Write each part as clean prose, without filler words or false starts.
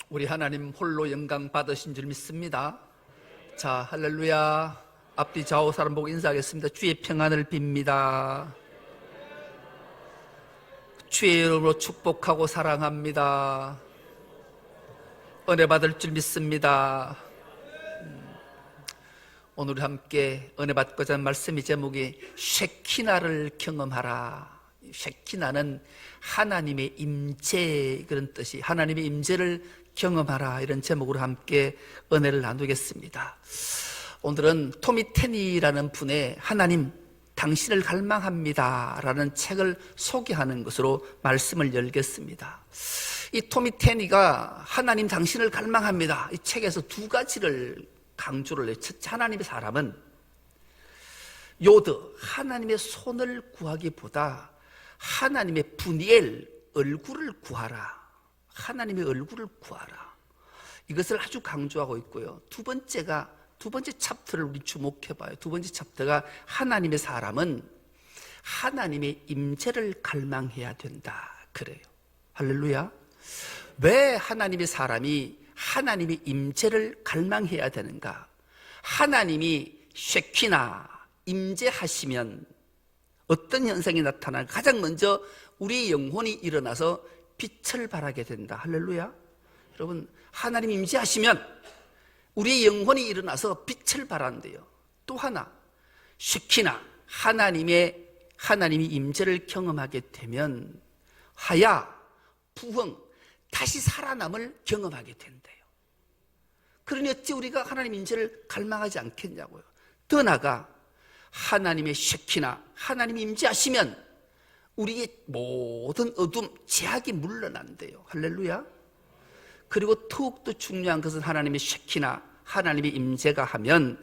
우리 하나님 홀로 영광 받으신 줄 믿습니다. 자, 할렐루야. 앞뒤 좌우 사람 보고 인사하겠습니다. 주의 평안을 빕니다. 주의 이름으로 축복하고 사랑합니다. 은혜 받을 줄 믿습니다. 오늘 함께 은혜 받고자 하는 말씀의 제목이 쉐키나를 경험하라. 쉐키나는 하나님의 임재, 그런 뜻이, 하나님의 임재를 경험하라, 이런 제목으로 함께 은혜를 나누겠습니다. 오늘은 토미 테니라는 분의 하나님 당신을 갈망합니다 라는 책을 소개하는 것으로 말씀을 열겠습니다. 이 토미 테니가 하나님 당신을 갈망합니다, 이 책에서 두 가지를 강조를 해요. 첫째, 하나님의 사람은 요드, 하나님의 손을 구하기보다 하나님의 분이엘, 얼굴을 구하라. 하나님의 얼굴을 구하라. 이것을 아주 강조하고 있고요. 두 번째 챕터를 우리 주목해봐요. 두 번째 챕터가 하나님의 사람은 하나님의 임재를 갈망해야 된다, 그래요. 할렐루야. 왜 하나님의 사람이 하나님의 임재를 갈망해야 되는가? 하나님이 쉐키나, 임재하시면 어떤 현상이 나타나는가? 가장 먼저 우리 영혼이 일어나서 빛을 발하게 된다. 할렐루야. 여러분, 하나님 임재하시면 우리의 영혼이 일어나서 빛을 발한대요. 또 하나, 쉐키나, 하나님이 임재를 경험하게 되면 하야, 부흥, 다시 살아남을 경험하게 된대요. 그러니 어찌 우리가 하나님 임재를 갈망하지 않겠냐고요. 더 나아가 하나님의 쉐키나, 하나님이 임재하시면 우리의 모든 어둠, 제약이 물러난대요. 할렐루야. 그리고 더욱더 중요한 것은 하나님의 쉐키나, 하나님의 임재가 하면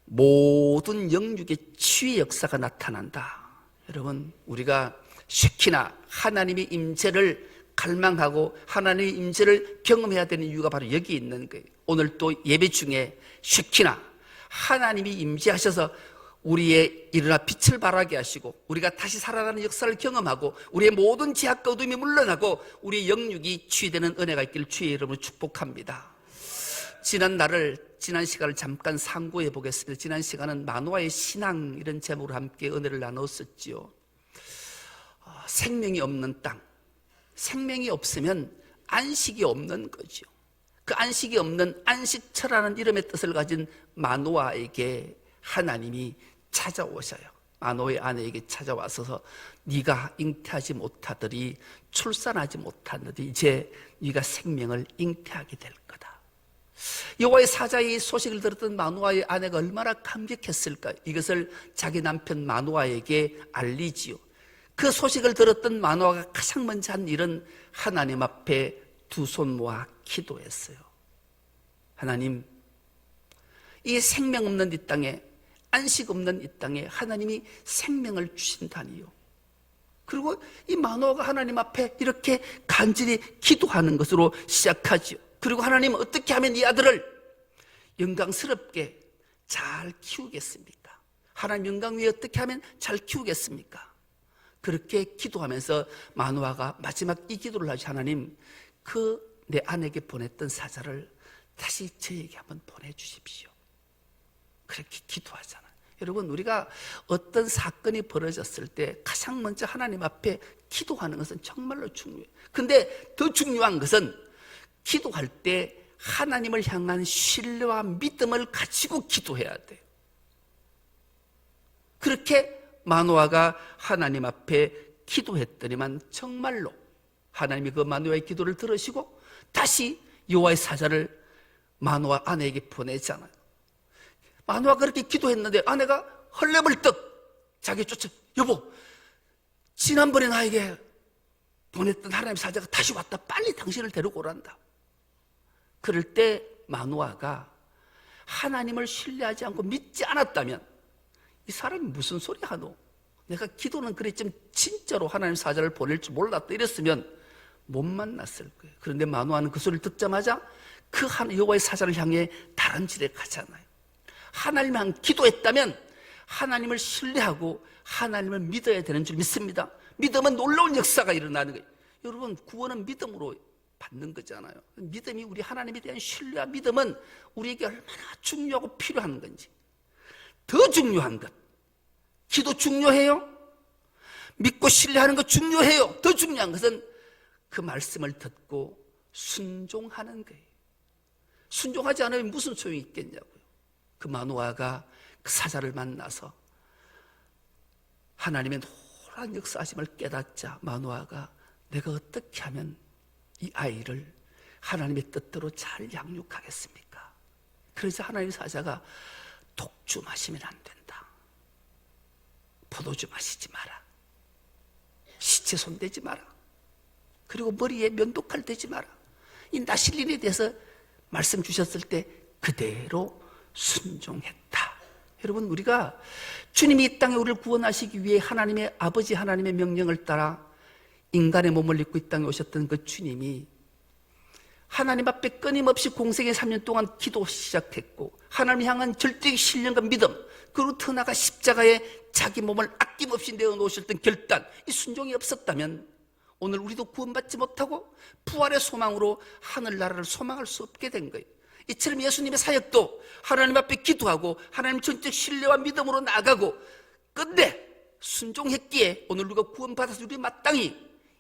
모든 영육의 치유의 역사가 나타난다. 여러분, 우리가 쉐키나, 하나님의 임재를 갈망하고 하나님의 임재를 경험해야 되는 이유가 바로 여기 있는 거예요. 오늘 또 예배 중에 쉐키나, 하나님이 임재하셔서 우리의 일어나 빛을 발하게 하시고 우리가 다시 살아나는 역사를 경험하고 우리의 모든 제약과 어둠이 물러나고 우리의 영육이 치유되는 은혜가 있기를 주의 이름으로 축복합니다. 지난 시간을 잠깐 상고해 보겠습니다. 지난 시간은 마노아의 신앙, 이런 제목으로 함께 은혜를 나눴었지요. 생명이 없는 땅, 생명이 없으면 안식이 없는 거죠. 그 안식이 없는 안식처라는 이름의 뜻을 가진 마노아에게 하나님이 찾아오셔요. 마노아의 아내에게 찾아와서 네가 잉태하지 못하더니 출산하지 못하더니 이제 네가 생명을 잉태하게 될 거다. 여호와의 사자의 소식을 들었던 마노아의 아내가 얼마나 감격했을까. 이것을 자기 남편 마노아에게 알리지요. 그 소식을 들었던 마노아가 가장 먼저 한 일은 하나님 앞에 두 손 모아 기도했어요. 하나님, 이 생명 없는 이 땅에, 안식 없는 이 땅에 하나님이 생명을 주신다니요. 그리고 이 마노아가 하나님 앞에 이렇게 간절히 기도하는 것으로 시작하지요. 그리고 하나님, 어떻게 하면 이 아들을 영광스럽게 잘 키우겠습니까? 하나님 영광 위에 어떻게 하면 잘 키우겠습니까? 그렇게 기도하면서 마노아가 마지막 이 기도를 하지. 하나님, 그 내 아내에게 보냈던 사자를 다시 저에게 한번 보내주십시오. 그렇게 기도하잖아요. 여러분, 우리가 어떤 사건이 벌어졌을 때 가장 먼저 하나님 앞에 기도하는 것은 정말로 중요해요. 근데 더 중요한 것은 기도할 때 하나님을 향한 신뢰와 믿음을 가지고 기도해야 돼요. 그렇게 마노아가 하나님 앞에 기도했더니만 정말로 하나님이 그 마노아의 기도를 들으시고 다시 여호와의 사자를 마노아 아내에게 보내잖아요. 마노아가 그렇게 기도했는데 아내가 헐레벌떡 자기 쫓아, 여보, 지난번에 나에게 보냈던 하나님의 사자가 다시 왔다. 빨리 당신을 데리고 오란다. 그럴 때 마노아가 하나님을 신뢰하지 않고 믿지 않았다면 이 사람이 무슨 소리 하노? 내가 기도는 그랬지만 진짜로 하나님 사자를 보낼 줄 몰랐다 이랬으면 못 만났을 거예요. 그런데 마노아는 그 소리를 듣자마자 그 여호와의 사자를 향해 다른 길에 가잖아요. 하나님만 기도했다면 하나님을 신뢰하고 하나님을 믿어야 되는 줄 믿습니다. 믿으면 놀라운 역사가 일어나는 거예요. 여러분, 구원은 믿음으로 받는 거잖아요. 믿음이, 우리 하나님에 대한 신뢰와 믿음은 우리에게 얼마나 중요하고 필요한 건지. 더 중요한 것, 기도 중요해요. 믿고 신뢰하는 것 중요해요. 더 중요한 것은 그 말씀을 듣고 순종하는 거예요. 순종하지 않으면 무슨 소용이 있겠냐고요. 그 마노아가 그 사자를 만나서 하나님의 노란 역사하심을 깨닫자 마노아가 내가 어떻게 하면 이 아이를 하나님의 뜻대로 잘 양육하겠습니까? 그래서 하나님의 사자가 독주 마시면 안 된다. 포도주 마시지 마라. 시체 손대지 마라. 그리고 머리에 면도칼 대지 마라. 이 나실린에 대해서 말씀 주셨을 때 그대로 순종했다. 여러분, 우리가 주님이 이 땅에 우리를 구원하시기 위해 하나님의 아버지 하나님의 명령을 따라 인간의 몸을 입고 이 땅에 오셨던 그 주님이 하나님 앞에 끊임없이 공생의 3년 동안 기도 시작했고 하나님 향한 절대적 신령과 믿음, 그리고 더 나아가 십자가에 자기 몸을 아낌없이 내어놓으셨던 결단, 이 순종이 없었다면 오늘 우리도 구원받지 못하고 부활의 소망으로 하늘나라를 소망할 수 없게 된 거예요. 이처럼 예수님의 사역도 하나님 앞에 기도하고 하나님 전적 신뢰와 믿음으로 나아가고 끝내 순종했기에 오늘 우리가 구원받아서 우리 마땅히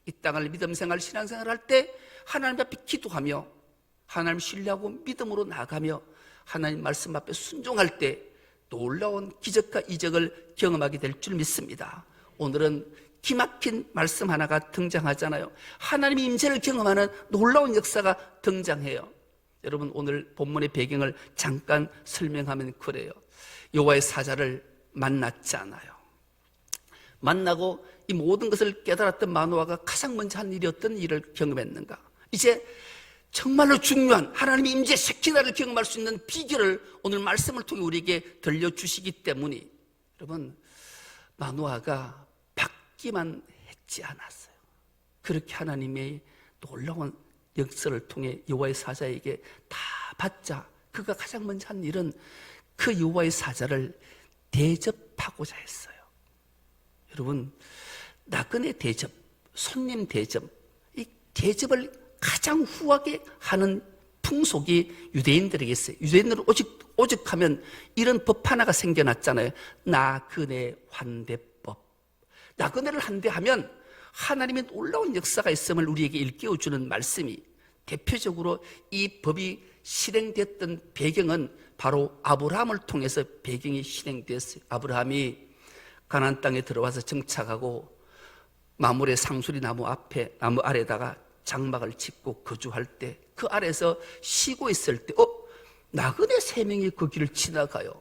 이 땅을 믿음생활, 신앙생활 할 때 하나님 앞에 기도하며 하나님 신뢰하고 믿음으로 나아가며 하나님 말씀 앞에 순종할 때 놀라운 기적과 이적을 경험하게 될 줄 믿습니다. 오늘은 기막힌 말씀 하나가 등장하잖아요. 하나님의 임재를 경험하는 놀라운 역사가 등장해요. 여러분, 오늘 본문의 배경을 잠깐 설명하면 그래요. 여호와의 사자를 만났잖아요. 만나고 이 모든 것을 깨달았던 마노아가 가장 먼저 한 일이 어떤 일을 경험했는가? 이제 정말로 중요한 하나님의 임재 셰키나를 경험할 수 있는 비결을 오늘 말씀을 통해 우리에게 들려주시기 때문에 여러분, 마노아가 받기만 했지 않았어요. 그렇게 하나님의 놀라운 역사를 통해 여호와의 사자에게 다 받자 그가 가장 먼저 한 일은 그 여호와의 사자를 대접하고자 했어요. 여러분, 나그네 대접, 손님 대접, 이 대접을 가장 후하게 하는 풍속이 유대인들에게 있어요. 유대인들은 오죽하면 이런 법 하나가 생겨났잖아요. 나그네 환대법. 나그네를 환대하면 하나님의 놀라운 역사가 있음을 우리에게 일깨워주는 말씀이, 대표적으로 이 법이 실행됐던 배경은 바로 아브라함을 통해서 배경이 실행됐어요. 아브라함이 가나안 땅에 들어와서 정착하고 마물의 상수리 나무 아래다가 장막을 짓고 거주할 때 그 아래에서 쉬고 있을 때 나그네 3명이 그 길을 지나가요.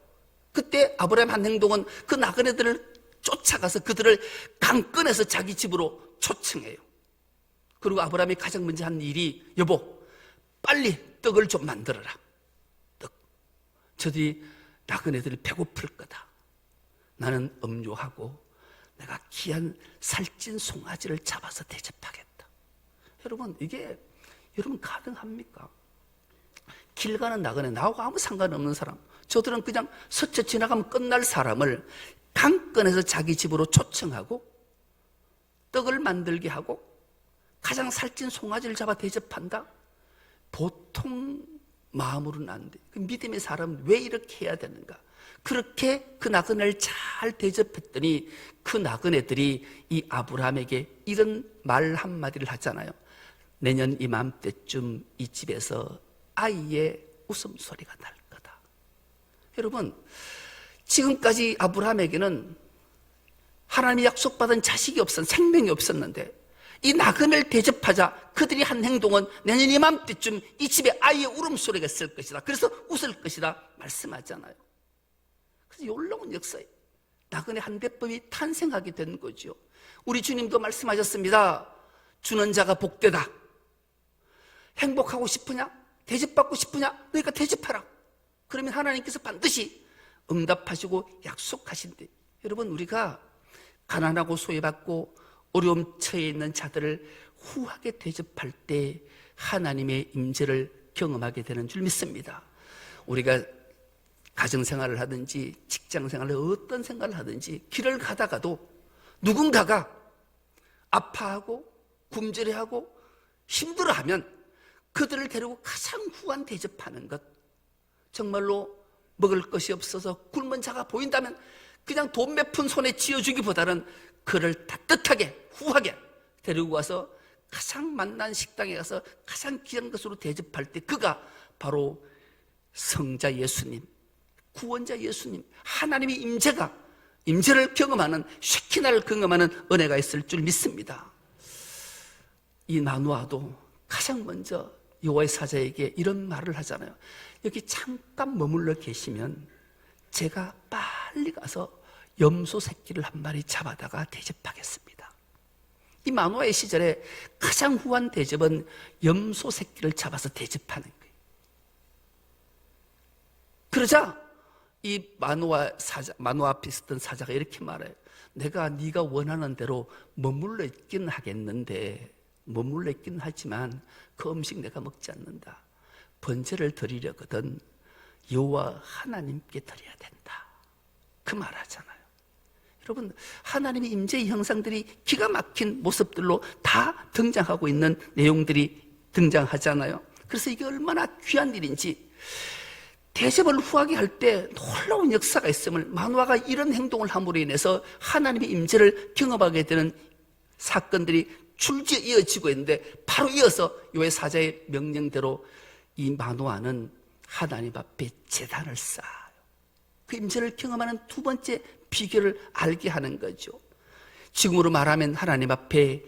그때 아브라함의 한 행동은 그 나그네들을 쫓아가서 그들을 강권해서 자기 집으로 초청해요. 그리고 아브라함이 가장 먼저 한 일이, 여보 빨리 떡을 좀 만들어라. 떡. 저들이 나그네들이 배고플 거다. 나는 음료하고 내가 귀한 살찐 송아지를 잡아서 대접하겠다. 여러분, 이게 여러분 가능합니까? 길 가는 나그네, 나하고 아무 상관없는 사람, 저들은 그냥 스쳐 지나가면 끝날 사람을 강권해서 자기 집으로 초청하고 떡을 만들게 하고 가장 살찐 송아지를 잡아 대접한다? 보통 마음으로는 안 돼. 그 믿음의 사람은 왜 이렇게 해야 되는가? 그렇게 그 나그네를 잘 대접했더니 그 나그네들이 이 아브라함에게 이런 말 한마디를 하잖아요. 내년 이맘때쯤 이 집에서 아이의 웃음소리가 날 거다. 여러분, 지금까지 아브라함에게는 하나님이 약속받은 자식이 생명이 없었는데 이 나그네를 대접하자 그들이 한 행동은 내년 이맘때쯤 이 집에 아이의 울음소리가 있을 것이다. 그래서 웃을 것이다 말씀하잖아요. 그래서 놀라운 역사에 나그네 한대법이 탄생하게 된 거죠. 우리 주님도 말씀하셨습니다. 주는 자가 복되다. 행복하고 싶으냐? 대접받고 싶으냐? 너희가 대접하라. 그러면 하나님께서 반드시 응답하시고 약속하신대. 여러분, 우리가 가난하고 소외받고 어려움 처해 있는 자들을 후하게 대접할 때 하나님의 임재를 경험하게 되는 줄 믿습니다. 우리가 가정생활을 하든지 직장생활을 어떤 생활을 하든지 길을 가다가도 누군가가 아파하고 굶주려하고 힘들어하면 그들을 데리고 가장 후한 대접하는 것. 정말로 먹을 것이 없어서 굶은 자가 보인다면 그냥 돈 몇 푼 손에 쥐어주기보다는 그를 따뜻하게 후하게 데리고 와서 가장 만난 식당에 가서 가장 귀한 것으로 대접할 때 그가 바로 성자 예수님, 구원자 예수님, 하나님의 임재를 경험하는, 쉐키나를 경험하는 은혜가 있을 줄 믿습니다. 이 마누아도 가장 먼저 여호와의 사자에게 이런 말을 하잖아요. 여기 잠깐 머물러 계시면 제가 빨리 가서 염소 새끼를 한 마리 잡아다가 대접하겠습니다. 이 마누아의 시절에 가장 후한 대접은 염소 새끼를 잡아서 대접하는 거예요. 그러자 이 마누아 앞에 있었던 사자가 이렇게 말해요. 내가 네가 원하는 대로 머물러 있긴 하겠는데, 머물러 있긴 하지만 그 음식 내가 먹지 않는다. 번제를 드리려거든 여호와 하나님께 드려야 된다. 그 말 하잖아요. 여러분, 하나님의 임재의 형상들이 기가 막힌 모습들로 다 등장하고 있는 내용들이 등장하잖아요. 그래서 이게 얼마나 귀한 일인지, 대접을 후하게 할 때 놀라운 역사가 있음을, 마누아가 이런 행동을 함으로 인해서 하나님의 임재를 경험하게 되는 사건들이 줄지어 이어지고 있는데, 바로 이어서 여호와의 사자의 명령대로 이 마누아는 하나님 앞에 제단을 쌓아요. 그 임재를 경험하는 두 번째 비결을 알게 하는 거죠. 지금으로 말하면 하나님 앞에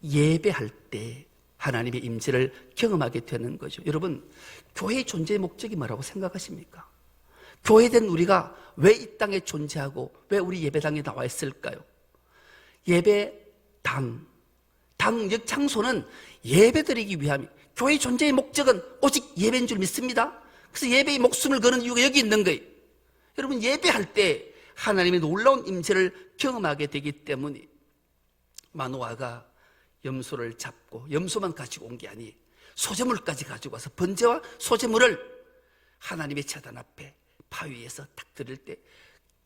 예배할 때 하나님의 임재를 경험하게 되는 거죠. 여러분, 교회의 존재의 목적이 뭐라고 생각하십니까? 교회된 우리가 왜 이 땅에 존재하고 왜 우리 예배당에 나와 있을까요? 예배당, 장소는 예배드리기 위함이, 교회의 존재의 목적은 오직 예배인 줄 믿습니다. 그래서 예배의 목숨을 거는 이유가 여기 있는 거예요. 여러분, 예배할 때 하나님의 놀라운 임재를 경험하게 되기 때문에 마누아가 염소를 잡고, 염소만 가지고 온 게 아니 소제물까지 가지고 와서 번제와 소제물을 하나님의 제단 앞에 바위에서 딱 드릴 때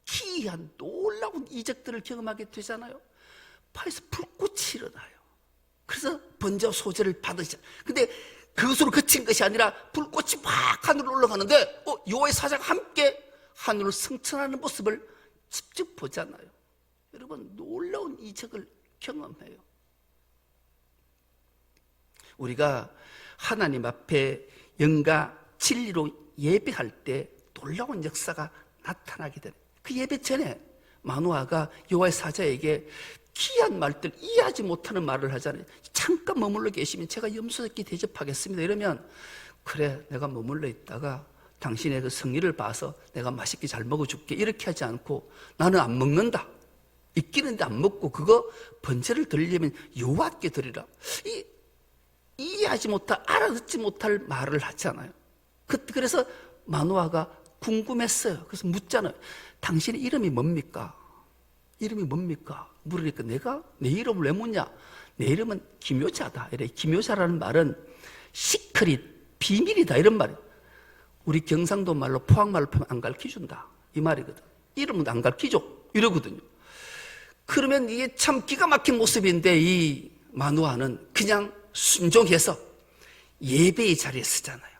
기이한 놀라운 이적들을 경험하게 되잖아요. 바위에서 불꽃이 일어나요. 그래서 번제와 소제를 받으시죠. 근데 그것으로 그친 것이 아니라 불꽃이 막 하늘로 올라가는데 여호와의 사자가 함께 하늘을 승천하는 모습을 직접 보잖아요. 여러분, 놀라운 이적을 경험해요. 우리가 하나님 앞에 영과 진리로 예배할 때 놀라운 역사가 나타나게 되는, 그 예배 전에 마누아가 여호와의 사자에게 귀한 말들, 이해하지 못하는 말을 하잖아요. 잠깐 머물러 계시면 제가 염소 새끼 대접하겠습니다. 이러면, 그래, 내가 머물러 있다가 당신의 그 성의를 봐서 내가 맛있게 잘 먹어줄게, 이렇게 하지 않고 나는 안 먹는다, 있기는데 안 먹고 그거 번제를 드리려면 여호와께 드리라, 이해하지 못할, 알아듣지 못할 말을 하잖아요. 그래서 마누아가 궁금했어요. 그래서 묻잖아요. 당신의 이름이 뭡니까? 이름이 뭡니까? 물으니까 내가 내 이름을 왜 묻냐? 내 이름은 기묘자다. 이래. 기묘자라는 말은 시크릿, 비밀이다, 이런 말이에요. 우리 경상도 말로, 포항 말로 표면 안 가르쳐준다, 이 말이거든. 이름은 안 가르쳐줘, 이러거든요. 그러면 이게 참 기가 막힌 모습인데, 이 마누아는 그냥 순종해서 예배의 자리에 서잖아요.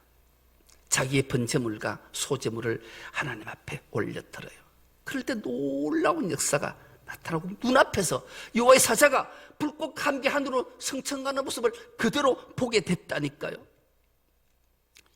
자기의 번제물과 소제물을 하나님 앞에 올려드려요. 그럴 때 놀라운 역사가 나타나고, 눈앞에서 여호와의 사자가 불꽃 함께 하늘로 승천가는 모습을 그대로 보게 됐다니까요.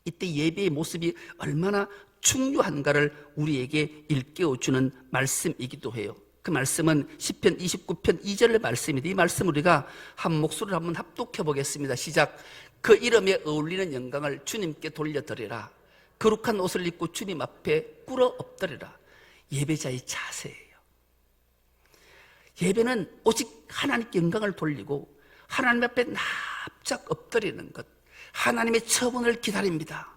이때 예배의 모습이 얼마나 중요한가를 우리에게 일깨워주는 말씀이기도 해요. 그 말씀은 시편 29편 2절의 말씀입니다. 이 말씀 우리가 한 목소리를 한번 합독해 보겠습니다. 시작. 그 이름에 어울리는 영광을 주님께 돌려드리라. 거룩한 옷을 입고 주님 앞에 꿇어 엎드리라. 예배자의 자세예요. 예배는 오직 하나님께 영광을 돌리고 하나님 앞에 납작 엎드리는 것, 하나님의 처분을 기다립니다.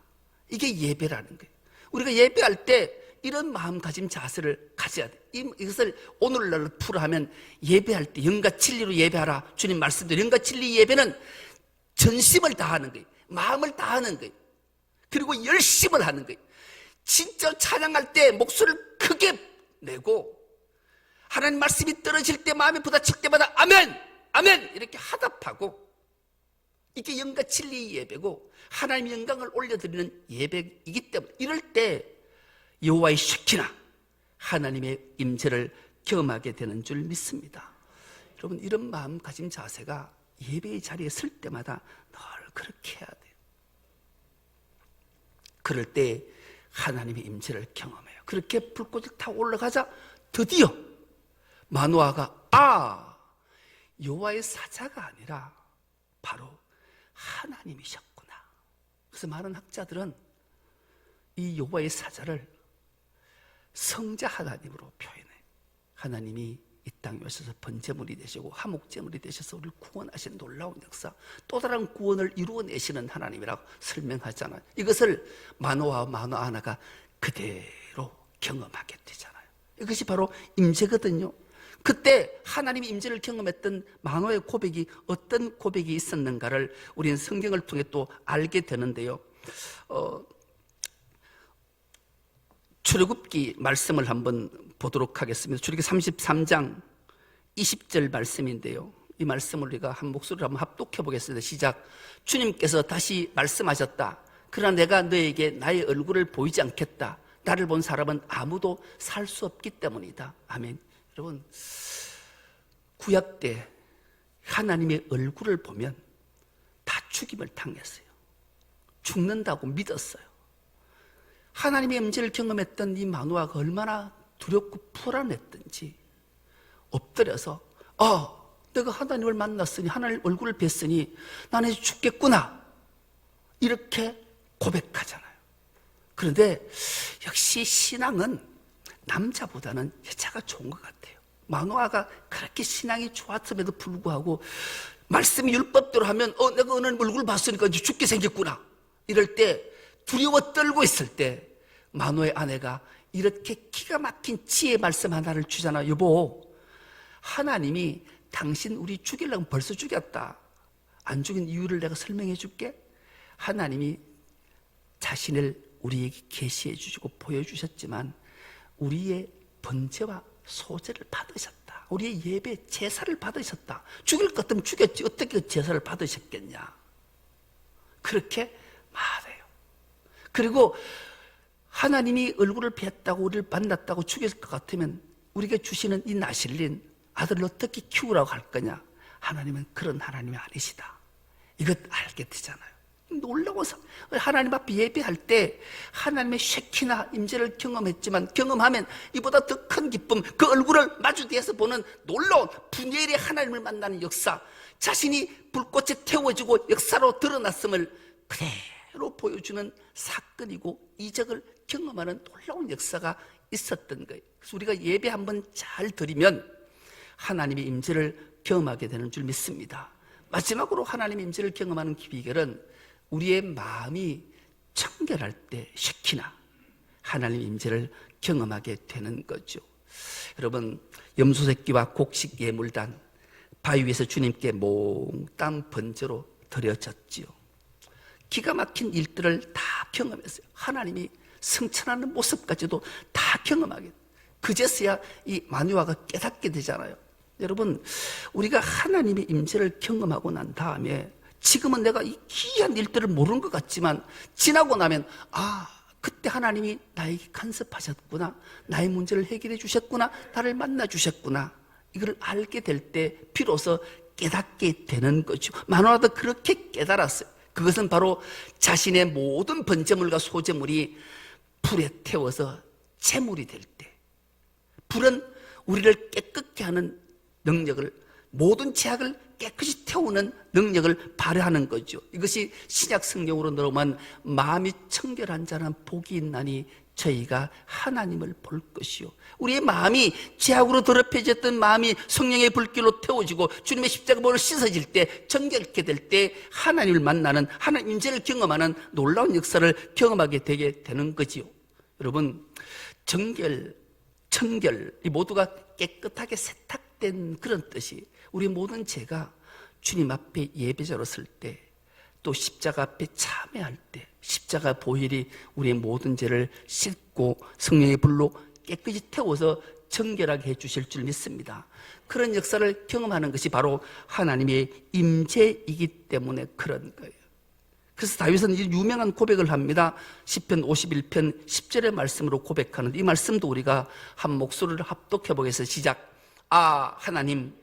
이게 예배라는 거예요. 우리가 예배할 때 이런 마음가짐, 자세를 가져야 돼. 이것을 오늘날로 풀어하면, 예배할 때 영과 진리로 예배하라, 주님 말씀대로 영과 진리 예배는 전심을 다하는 거예요. 마음을 다하는 거예요. 그리고 열심을 하는 거예요. 진짜 찬양할 때 목소리를 크게 내고, 하나님 말씀이 떨어질 때, 마음이 부딪힐 때마다 아멘! 아멘! 이렇게 화답하고, 이게 영과 진리의 예배고 하나님의 영광을 올려드리는 예배이기 때문에 이럴 때 여호와의 쉐키나 하나님의 임재를 경험하게 되는 줄 믿습니다. 여러분, 이런 마음가짐 자세가 예배의 자리에 설 때마다 늘 그렇게 해야 돼요. 그럴 때 하나님의 임재를 경험해요. 그렇게 불꽃을 타고 올라가자 드디어 마노아가 여호와의 사자가 아니라 바로 하나님이셨구나. 그래서 많은 학자들은 이 여호와의 사자를 성자 하나님으로 표현해. 하나님이 이 땅에 오셔서 번제물이 되시고 화목제물이 되셔서 우리를 구원하신 놀라운 역사, 또 다른 구원을 이루어내시는 하나님이라고 설명하잖아요. 이것을 마노아와 마노아나가 그대로 경험하게 되잖아요. 이것이 바로 임재거든요. 그때 하나님의 임재를 경험했던 마노아의 고백이 어떤 고백이 있었는가를 우리는 성경을 통해 또 알게 되는데요. 출애굽기 말씀을 한번 보도록 하겠습니다. 출애굽기 33장 20절 말씀인데요. 이 말씀을 우리가 한 목소리로 한번 합독해 보겠습니다. 시작. 주님께서 다시 말씀하셨다. 그러나 내가 너에게 나의 얼굴을 보이지 않겠다. 나를 본 사람은 아무도 살 수 없기 때문이다. 아멘. 여러분, 구약 때 하나님의 얼굴을 보면 다 죽임을 당했어요. 죽는다고 믿었어요. 하나님의 임재를 경험했던 이 마노아가 얼마나 두렵고 불안했던지 엎드려서 내가 하나님을 만났으니 하나님 얼굴을 뵀으니 나는 이제 죽겠구나 이렇게 고백하잖아요. 그런데 역시 신앙은 남자보다는 여자가 좋은 것 같아요. 마노아가 그렇게 신앙이 좋았음에도 불구하고 말씀이 율법대로 하면 내가 하나님 얼굴을 봤으니까 이제 죽게 생겼구나 이럴 때 두려워 떨고 있을 때 마노아의 아내가 이렇게 기가 막힌 지혜의 말씀 하나를 주잖아. 여보, 하나님이 당신 우리 죽이려면 벌써 죽였다. 안 죽인 이유를 내가 설명해 줄게. 하나님이 자신을 우리에게 계시해 주시고 보여주셨지만 우리의 번제와 소제를 받으셨다. 우리의 예배 제사를 받으셨다. 죽일 것 같으면 죽였지 어떻게 그 제사를 받으셨겠냐. 그렇게 말해요. 그리고 하나님이 얼굴을 뵀다고 우리를 만났다고 죽일 것 같으면 우리가 주시는 이 나실린 아들을 어떻게 키우라고 할 거냐. 하나님은 그런 하나님이 아니시다. 이것 알게 되잖아요. 놀라워서 하나님 앞에 예배할 때 하나님의 쉐키나 임재를 경험했지만 경험하면 이보다 더 큰 기쁨, 그 얼굴을 마주대해서 보는 놀라운 분열의 하나님을 만나는 역사, 자신이 불꽃에 태워지고 역사로 드러났음을 그대로 보여주는 사건이고 이적을 경험하는 놀라운 역사가 있었던 거예요. 그래서 우리가 예배 한번 잘 드리면 하나님의 임재를 경험하게 되는 줄 믿습니다. 마지막으로 하나님의 임재를 경험하는 비결은 우리의 마음이 청결할 때 쉐키나 하나님의 임재를 경험하게 되는 거죠. 여러분, 염소새끼와 곡식 예물단 바위 위에서 주님께 몽땅 번제로 드려졌지요. 기가 막힌 일들을 다 경험했어요. 하나님이 승천하는 모습까지도 다 경험하게. 그제서야 이 마누아가 깨닫게 되잖아요. 여러분, 우리가 하나님의 임재를 경험하고 난 다음에 지금은 내가 이 기이한 일들을 모르는 것 같지만 지나고 나면 그때 하나님이 나에게 간섭하셨구나, 나의 문제를 해결해 주셨구나, 나를 만나 주셨구나, 이걸 알게 될 때 비로소 깨닫게 되는 거죠. 마누아도 그렇게 깨달았어요. 그것은 바로 자신의 모든 번제물과 소제물이 불에 태워서 제물이 될 때, 불은 우리를 깨끗게 하는 능력을, 모든 죄악을 깨끗이 태우는 능력을 발휘하는 거죠. 이것이 신약 성경으로 들어오면 마음이 청결한 자는 복이 있나니 저희가 하나님을 볼 것이요. 우리의 마음이 죄악으로 더럽혀졌던 마음이 성령의 불길로 태워지고 주님의 십자가보로 씻어질 때, 정결케 될 때 하나님을 만나는, 하나님 임재를 경험하는 놀라운 역사를 경험하게 되게 되는 거지요. 여러분, 정결, 청결, 이 모두가 깨끗하게 세탁된 그런 뜻이, 우리 모든 죄가 주님 앞에 예배자로 설 때, 또 십자가 앞에 참회할 때 십자가 보혈이 우리의 모든 죄를 씻고 성령의 불로 깨끗이 태워서 정결하게 해주실 줄 믿습니다. 그런 역사를 경험하는 것이 바로 하나님의 임재이기 때문에 그런 거예요. 그래서 다윗은 이 유명한 고백을 합니다. 시편 51편 10절의 말씀으로 고백하는데, 이 말씀도 우리가 한 목소리를 합독해 보겠습니다. 시작. 아 하나님,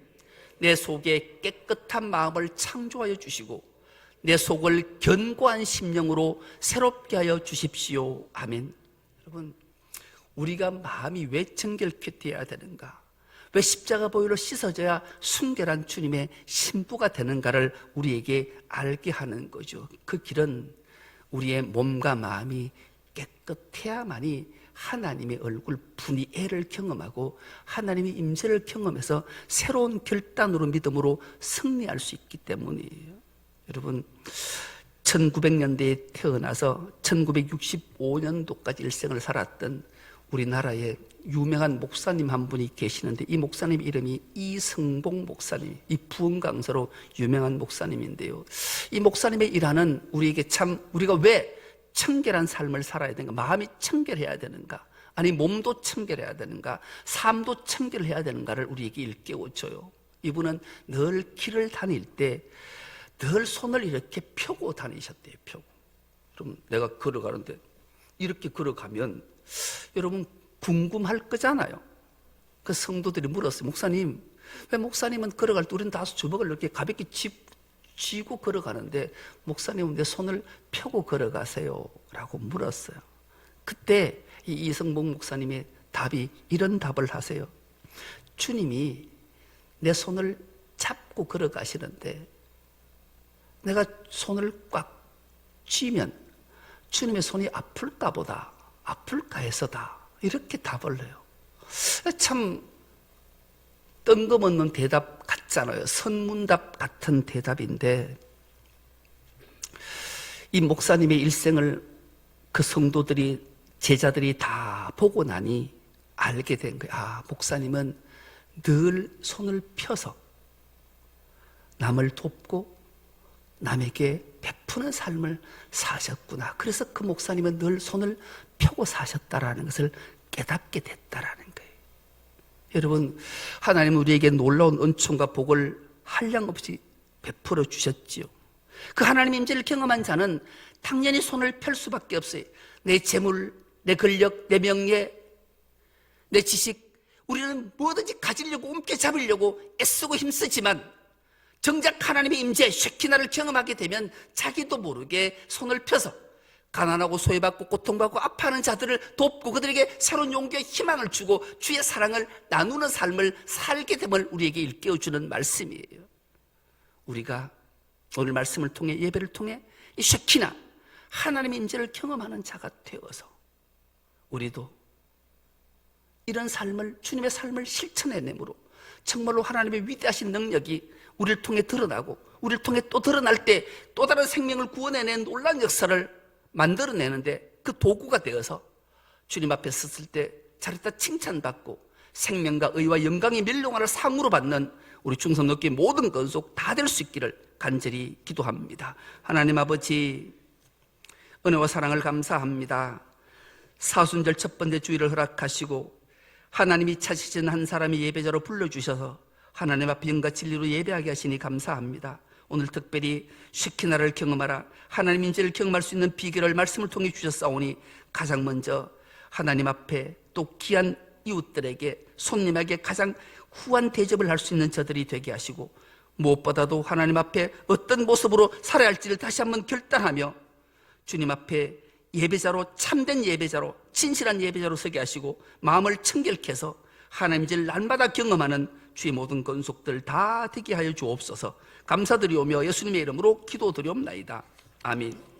내 속에 깨끗한 마음을 창조하여 주시고 내 속을 견고한 심령으로 새롭게 하여 주십시오. 아멘. 여러분, 우리가 마음이 왜 정결케 되어야 되는가, 왜 십자가 보혈로 씻어져야 순결한 주님의 신부가 되는가를 우리에게 알게 하는 거죠. 그 길은 우리의 몸과 마음이 깨끗해야만이 하나님의 얼굴 분이엘을 경험하고 하나님의 임재를 경험해서 새로운 결단으로 믿음으로 승리할 수 있기 때문이에요. 여러분, 1900년대에 태어나서 1965년도까지 일생을 살았던 우리나라의 유명한 목사님 한 분이 계시는데, 이 목사님 이름이 이승봉 목사님, 이 부흥 강사로 유명한 목사님인데요. 이 목사님의 일하는 우리에게 참, 우리가 왜 청결한 삶을 살아야 되는가, 마음이 청결해야 되는가, 아니 몸도 청결해야 되는가, 삶도 청결해야 되는가를 우리에게 일깨워줘요. 이분은 늘 길을 다닐 때 늘 손을 이렇게 펴고 다니셨대요. 펴고. 그럼 내가 걸어가는데 이렇게 걸어가면 여러분 궁금할 거잖아요. 그 성도들이 물었어요. 목사님, 왜 목사님은 걸어갈 때 우리는 다 주먹을 이렇게 가볍게 쥐고 걸어가는데 목사님은 내 손을 펴고 걸어가세요? 라고 물었어요. 그때 이 이성봉 목사님의 답이 이런 답을 하세요. 주님이 내 손을 잡고 걸어가시는데 내가 손을 꽉 쥐면 주님의 손이 아플까 보다, 아플까 해서다, 이렇게 답을 해요. 참 뜬금없는 대답 같잖아요. 선문답 같은 대답인데, 이 목사님의 일생을 그 성도들이, 제자들이 다 보고 나니 알게 된 거예요. 아, 목사님은 늘 손을 펴서 남을 돕고 남에게 베푸는 삶을 사셨구나. 그래서 그 목사님은 늘 손을 펴고 사셨다라는 것을 깨닫게 됐다라는 거예요. 여러분, 하나님은 우리에게 놀라운 은총과 복을 한량없이 베풀어 주셨지요. 그 하나님의 임재를 경험한 자는 당연히 손을 펼 수밖에 없어요. 내 재물, 내 권력, 내 명예, 내 지식, 우리는 뭐든지 가지려고 움켜잡으려고 애쓰고 힘쓰지만 정작 하나님의 임재, 쉐키나를 경험하게 되면 자기도 모르게 손을 펴서 가난하고 소외받고 고통받고 아파하는 자들을 돕고 그들에게 새로운 용기와 희망을 주고 주의 사랑을 나누는 삶을 살게 됨을 우리에게 일깨워주는 말씀이에요. 우리가 오늘 말씀을 통해, 예배를 통해 이 쉐키나, 하나님의 임재를 경험하는 자가 되어서 우리도 이런 삶을, 주님의 삶을 실천해내므로 정말로 하나님의 위대하신 능력이 우리를 통해 드러나고 우리를 통해 또 드러날 때 또 다른 생명을 구원해낸 놀라운 역사를 만들어내는데 그 도구가 되어서 주님 앞에 섰을 때 잘했다 칭찬받고 생명과 의와 영광이 멸롱하는 상으로 받는 우리 충성노교회 모든 건속 다 될 수 있기를 간절히 기도합니다. 하나님 아버지, 은혜와 사랑을 감사합니다. 사순절 첫 번째 주일을 허락하시고 하나님이 찾으신 한 사람이 예배자로 불러주셔서 하나님 앞에 영과 진리로 예배하게 하시니 감사합니다. 오늘 특별히 쉐키나를 경험하라, 하나님 임재를 경험할 수 있는 비결을 말씀을 통해 주셨사오니 가장 먼저 하나님 앞에 또 귀한 이웃들에게, 손님에게 가장 후한 대접을 할 수 있는 저들이 되게 하시고, 무엇보다도 하나님 앞에 어떤 모습으로 살아야 할지를 다시 한번 결단하며 주님 앞에 예배자로, 참된 예배자로, 진실한 예배자로 서게 하시고 마음을 청결케 해서 하나님 임재를 날마다 경험하는 주의 모든 건속들 다 되게 하여 주옵소서. 감사드리오며 예수님의 이름으로 기도드리옵나이다. 아멘.